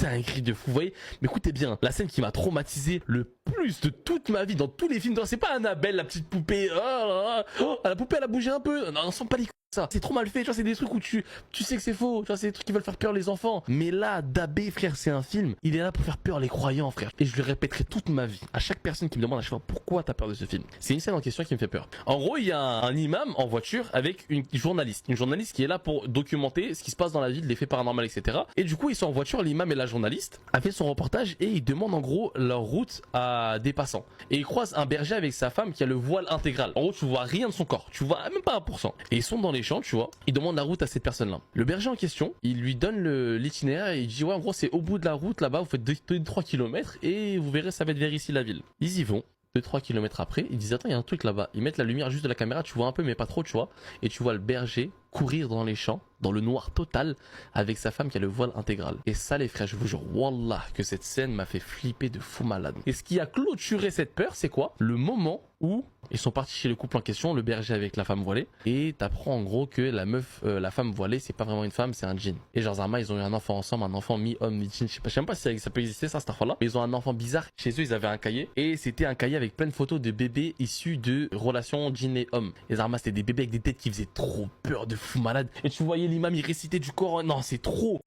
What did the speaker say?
dinguerie de fou. Vous voyez, mais écoutez bien, la scène qui m'a traumatisé le plus de toute ma vie dans tous les films. C'est pas Annabelle, la petite poupée. La poupée, elle a bougé un peu. Non, on sent pas les ça. C'est trop mal fait, tu vois, c'est des trucs où tu sais que c'est faux, tu vois, c'est des trucs qui veulent faire peur les enfants. Mais là, Dabé, frère, c'est un film. Il est là pour faire peur les croyants, frère. Et je le répéterai toute ma vie. À chaque personne qui me demande à chaque fois pourquoi t'as peur de ce film. C'est une scène en question qui me fait peur. En gros, il y a un imam en voiture avec une journaliste. Une journaliste qui est là pour documenter ce qui se passe dans la ville, les faits paranormaux, etc. Et du coup, ils sont en voiture, l'imam et la journaliste a fait son reportage et il demande en gros leur route à des passants. Et il croise un berger avec sa femme qui a le voile intégral. En gros, tu vois rien de son corps. Tu vois même pas 1%. Et ils sont dans les champs, tu vois, il demande la route à cette personne-là. Le berger en question, il lui donne l'itinéraire et il dit ouais, en gros, c'est au bout de la route là-bas, vous faites 2-3 km et vous verrez, ça va être vers ici la ville. Ils y vont. 2-3 km après, ils disent attends, il y a un truc là-bas. Ils mettent la lumière juste de la caméra, tu vois un peu mais pas trop, tu vois. Et tu vois le berger courir dans les champs, dans le noir total, avec sa femme qui a le voile intégral. Et ça les frères, je vous jure, wallah, que cette scène m'a fait flipper de fou malade. Et ce qui a clôturé cette peur, c'est quoi? Le moment où ils sont partis chez le couple en question, le berger avec la femme voilée, et t'apprends en gros que la femme voilée, c'est pas vraiment une femme, c'est un djinn. Et genre Zarma, ils ont eu un enfant ensemble, un enfant mi-homme, mi-djinn, je sais même pas si ça peut exister ça, cette affaire-là. Mais ils ont un enfant bizarre. Chez eux, ils avaient un cahier, et c'était un cahier avec plein de photos de bébés issus de relations djinn et homme. Et Zarma, c'était des bébés avec des têtes qui faisaient trop peur de fou malade. Et tu voyais l'imam, il récitait du Coran. Non, c'est trop.